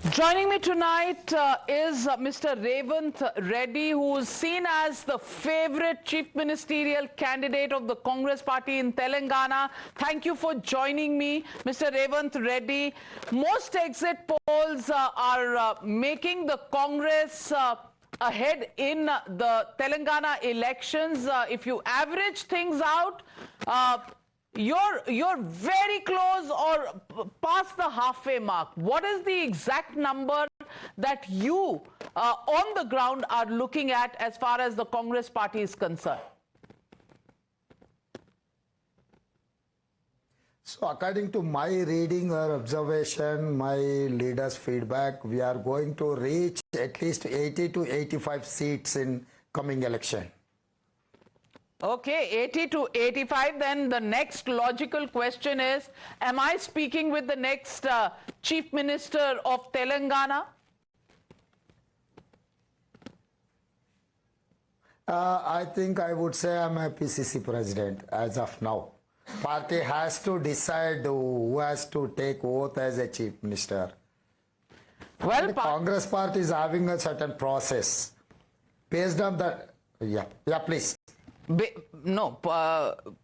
Joining me tonight is Mr. Revant Reddy, who is seen as the favorite chief ministerial candidate of the Congress party in Telangana. Thank you for joining me, Mr. Revant Reddy. Most exit polls are making the Congress ahead in the Telangana elections. If you average things out, you're very close or past the halfway mark. What is the exact number that you on the ground are looking at as far as the Congress party is concerned? So according to my reading or observation, my leaders' feedback, we are going to reach at least 80 to 85 seats in coming election. Okay, 80 to 85. Then the next logical question is, am I speaking with the next Chief Minister of Telangana? I think I would say I'm a PCC president as of now. Party has to decide who has to take oath as a chief minister. Well, the Congress party is having a certain process based on that. Yeah, please. No,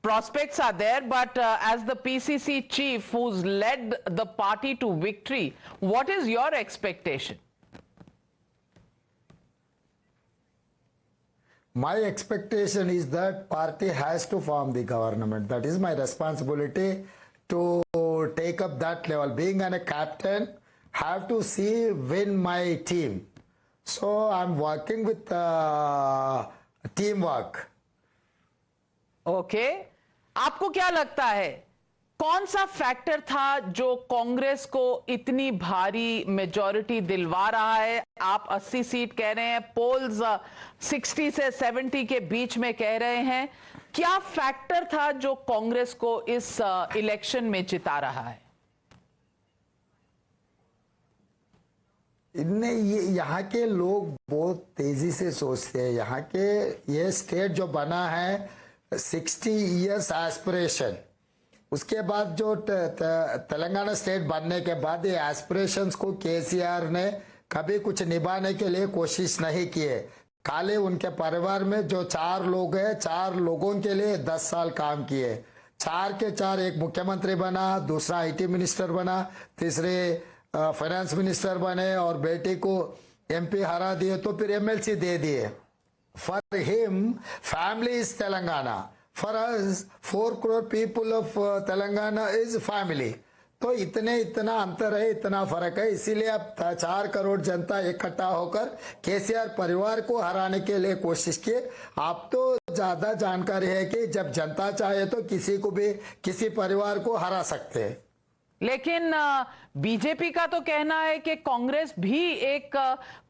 prospects are there, but as the PCC chief who's led the party to victory, what is your expectation? My expectation is that party has to form the government. That is my responsibility to take up that level. Being a captain, have to see win my team. So I'm working with teamwork. Okay, आपको क्या लगता है कौन सा factor था जो कांग्रेस को इतनी भारी मेजॉरिटी दिलवा रहा है? आप 80 सीट कह रहे हैं, पोल्स 60 से 70 के बीच में कह रहे हैं. क्या फैक्टर था जो कांग्रेस को इस इलेक्शन में जिता रहा है? यहाँ के लोग बहुत तेजी से सोचते हैं. यहाँ के ये स्टेट जो बना है 60 years एस्पिरेशन, उसके बाद जो तेलंगाना स्टेट बनने के बाद ये एस्पिरेशंस को केसीआर ने कभी कुछ निभाने के लिए कोशिश नहीं किए. खाली उनके परिवार में जो 4 लोग हैं, 4 लोगों के लिए 10 साल काम किए. 4 के 4, एक मुख्यमंत्री बना, दूसरा IT मिनिस्टर बना, तीसरे फाइनेंस मिनिस्टर बने और बेटे को MP हरा दिए तो फिर MLC दे दिए. For him, family is Telangana. For us, 4 crore people of Telangana is family. तो इतना अंतर है, इतना फर्क है. इसीलिए अब 4 करोड़ जनता इकट्ठा होकर केसीआर परिवार को हराने के लिए कोशिश किए. आप तो ज्यादा जानकारी है कि जब जनता चाहे तो किसी को भी, किसी परिवार को हरा सकते हैं. लेकिन बीजेपी का तो कहना है कि कांग्रेस भी एक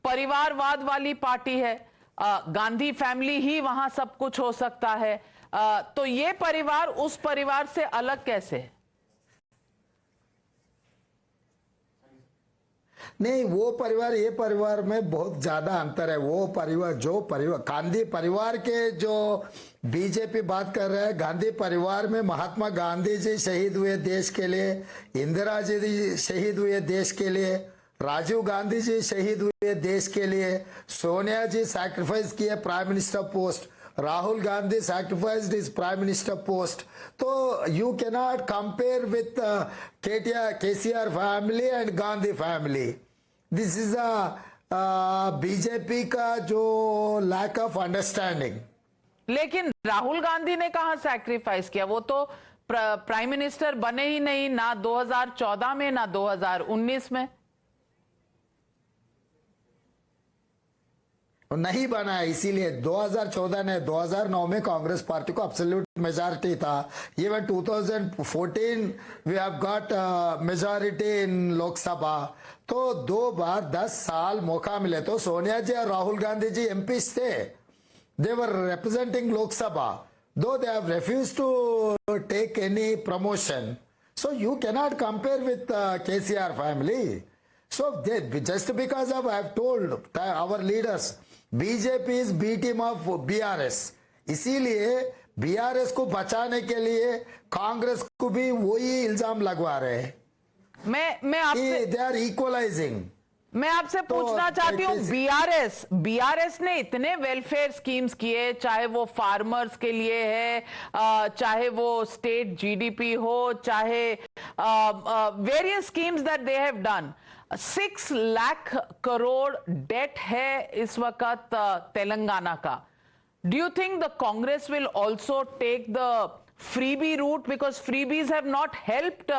परिवारवाद वाली पार्टी है. गांधी फैमिली ही वहां सब कुछ हो सकता है. तो ये परिवार उस परिवार से अलग कैसे है? नहीं, वो परिवार ये परिवार में बहुत ज्यादा अंतर है. वो परिवार जो परिवार गांधी परिवार के जो बीजेपी बात कर रहे हैं, गांधी परिवार में महात्मा गांधी जी शहीद हुए देश के लिए, इंदिरा जी शहीद हुए देश के लिए, राजीव गांधी जी शहीद हुए देश के लिए, सोनिया जी सैक्रिफाइस किए prime minister post, Rahul Gandhi sacrificed his prime minister post. तो you can not compare with KCR family and Gandhi family. This is BJP का जो लैक ऑफ अंडरस्टैंडिंग. लेकिन राहुल गांधी ने कहां सैक्रिफाइस किया? वो तो प्राइम मिनिस्टर बने ही नहीं, ना 2014 में ना 2019 में. नहीं बना है. इसीलिए 2014 ने 2009 में कांग्रेस पार्टी को एब्सोल्यूट मेजॉरिटी था. Even 2014 we have got majority इन लोकसभा. तो 2 बार 10 साल मौका मिले तो सोनिया जी और राहुल गांधी जी MPs थे. दे वर रिप्रेजेंटिंग लोकसभा, दो they have refused to take any promotion. So you cannot compare with KCR family. So just because of I have told our leaders, BJP is B team of BRS. इसीलिए BRS को बचाने के लिए कांग्रेस को भी वही इल्जाम लगवा रहे हैं. मैं आपसे they are equalizing. मैं आपसे पूछना चाहती हूँ, बीआरएस ने इतने वेलफेयर स्कीम्स किए, चाहे वो फार्मर्स के लिए है, चाहे वो स्टेट जीडीपी हो, चाहे various schemes that they have done. 6 lakh crore debt है इस वक्त तेलंगाना का। Do you think the Congress will also take the freebie route, because freebies have not helped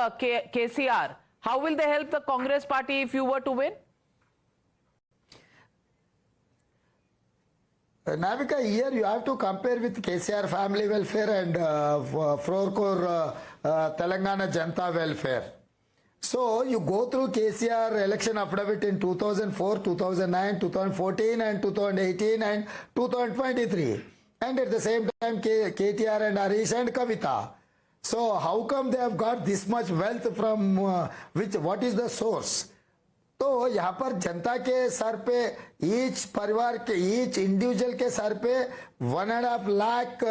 KCR? How will they help the Congress party if you were to win? Navika, here you have to compare with KCR family welfare and Florcore Telangana Janata welfare. So you go through KCR election affidavit in 2004, 2009, 2014 and 2018 and 2023. And at the same time KTR and Harish and Kavita. So how come they have got this much wealth from what is the source? तो यहाँ पर जनता के sir पे, each परिवार के, each individual के sir पे 1.5 लाख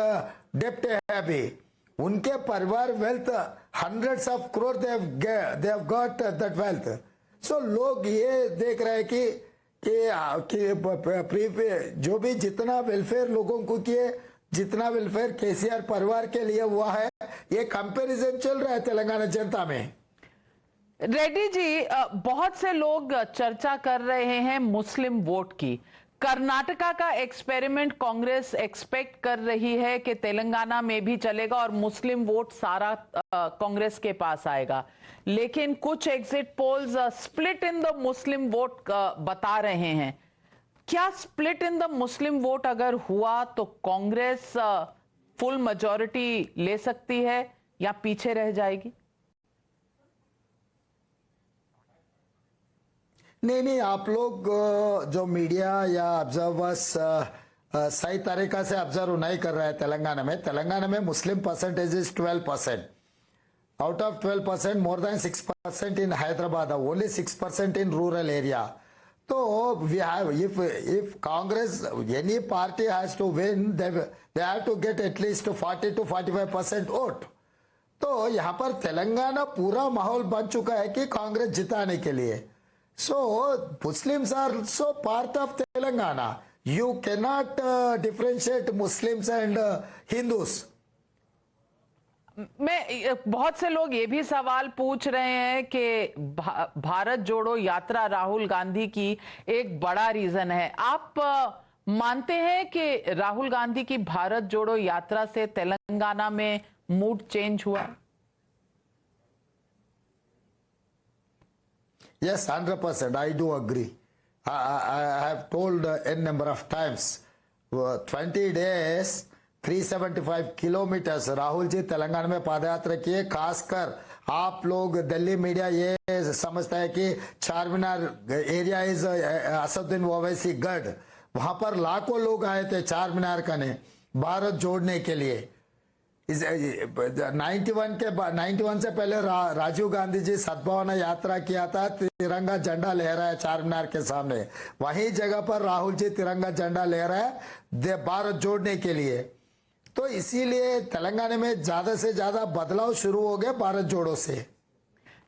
डेप्ट है अभी। उनके परिवार wealth hundreds of crore they have got that wealth. So लोग ये देख रहे हैं कि जो भी जितना वेलफेयर लोगों को किए, जितना वेलफेयर केसीआर परिवार के लिए हुआ है, ये कंपैरिजन चल रहा है तेलंगाना जनता में। रेड्डी जी, बहुत से लोग चर्चा कर रहे हैं मुस्लिम वोट की। कर्नाटका का एक्सपेरिमेंट कांग्रेस एक्सपेक्ट कर रही है कि तेलंगाना में भी चलेगा और मुस्लिम वोट सारा कांग्रेस के पास आएगा, लेकिन कुछ exit polls split in the Muslim vote बता रहे हैं। क्या split in the Muslim vote अगर हुआ तो कांग्रेस फुल मेजॉरिटी ले सकती है या पीछे रह जाएगी? नहीं, आप लोग जो मीडिया या ऑब्जर्वर्स सही तरीका से ऑब्जर्व नहीं कर रहे हैं। तेलंगाना में Muslim percentage is 12%। Out of 12%, more than 6% in Hyderabad, only 6% in rural area. तो we have, if Congress, any party has to win, they have to get at least 40 to 45% vote. तो यहाँ पर तेलंगाना पूरा माहौल बन चुका है कि कांग्रेस जिताने के लिए। So Muslims are also part of Telangana. You cannot differentiate Muslims and Hindus. बहुत से लोग ये भी सवाल पूछ रहे हैं कि भारत जोड़ो यात्रा राहुल गांधी की एक बड़ा रीजन है। आप मानते हैं कि राहुल गांधी की भारत जोड़ो यात्रा से तेलंगाना में मूड चेंज हुआ? Yes, 100%. I do agree. I have told n number of times. 20 days, 375 kilometers Rahul ji Telangana में पादयात्रा किए। खासकर आप लोग दिल्ली मीडिया ये समझता है कि चारमीनार एरिया इज असदुद्दीन ओवैसी गढ़, वहां पर लाखों लोग आए थे चारमीनार करने, भारत जोड़ने के लिए। 91 से पहले राजीव गांधी जी सद्भावना यात्रा किया था, तिरंगा झंडा लहराया चारमीनार के सामने। वही जगह पर राहुल जी तिरंगा झंडा लहराया भारत जोड़ने के लिए। तो इसीलिए तेलंगाना में ज्यादा से ज्यादा बदलाव शुरू हो गए भारत जोड़ो से।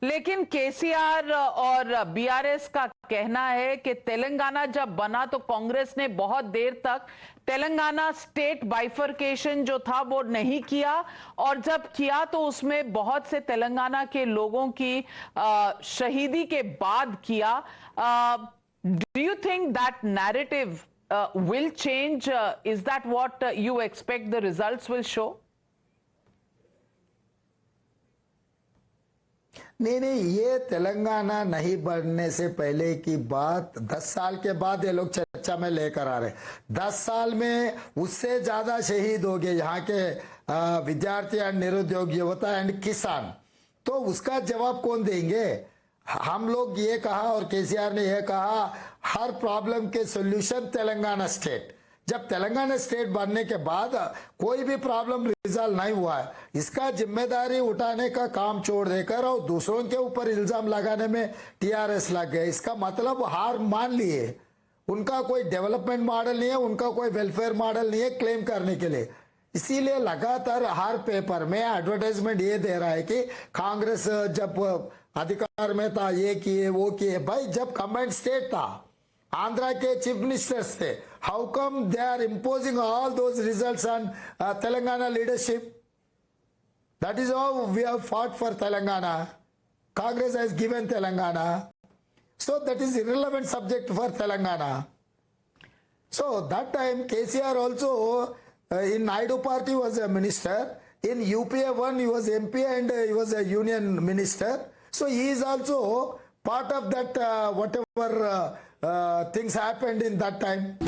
लेकिन केसीआर और बीआरएस का कहना है कि तेलंगाना जब बना तो कांग्रेस ने बहुत देर तक तेलंगाना स्टेट बाइफरकेशन जो था वो नहीं किया, और जब किया तो उसमें बहुत से तेलंगाना के लोगों की शहीदी के बाद किया। Do you think that narrative will change? Is that what you expect the results will show? नहीं, ये तेलंगाना नहीं बनने से पहले की बात 10 साल के बाद ये लोग चर्चा में लेकर आ रहे। 10 साल में उससे ज्यादा शहीद हो गए यहाँ के विद्यार्थी एंड निरुद्योग युवता एंड किसान। तो उसका जवाब कौन देंगे? हम लोग ये कहा और केसीआर ने ये कहा, हर प्रॉब्लम के सॉल्यूशन तेलंगाना स्टेट। जब तेलंगाना स्टेट बनने के बाद कोई भी प्रॉब्लम रिजॉल्व नहीं हुआ है, इसका जिम्मेदारी उठाने का काम छोड़ देकर और दूसरों के ऊपर इल्जाम लगाने में टीआरएस लग गए। इसका मतलब हार मान लिए। उनका कोई डेवलपमेंट मॉडल नहीं है, उनका कोई वेलफेयर मॉडल नहीं है क्लेम करने के लिए। इसीलिए लगातार हर पेपर में एडवर्टाइजमेंट ये दे रहा है कि कांग्रेस जब अधिकार में था, ये किए वो किए। भाई जब कंबाइंड स्टेट था, आंध्रा के चीफ मिनिस्टर्स थे, how come they are imposing all those results on Telangana leadership? That is how we have fought for Telangana. Congress has given Telangana. So that is irrelevant subject for Telangana. So that time KCR also in Naidu party was a minister. In UPA1 he was MP and he was a union minister. So he is also part of that whatever things happened in that time.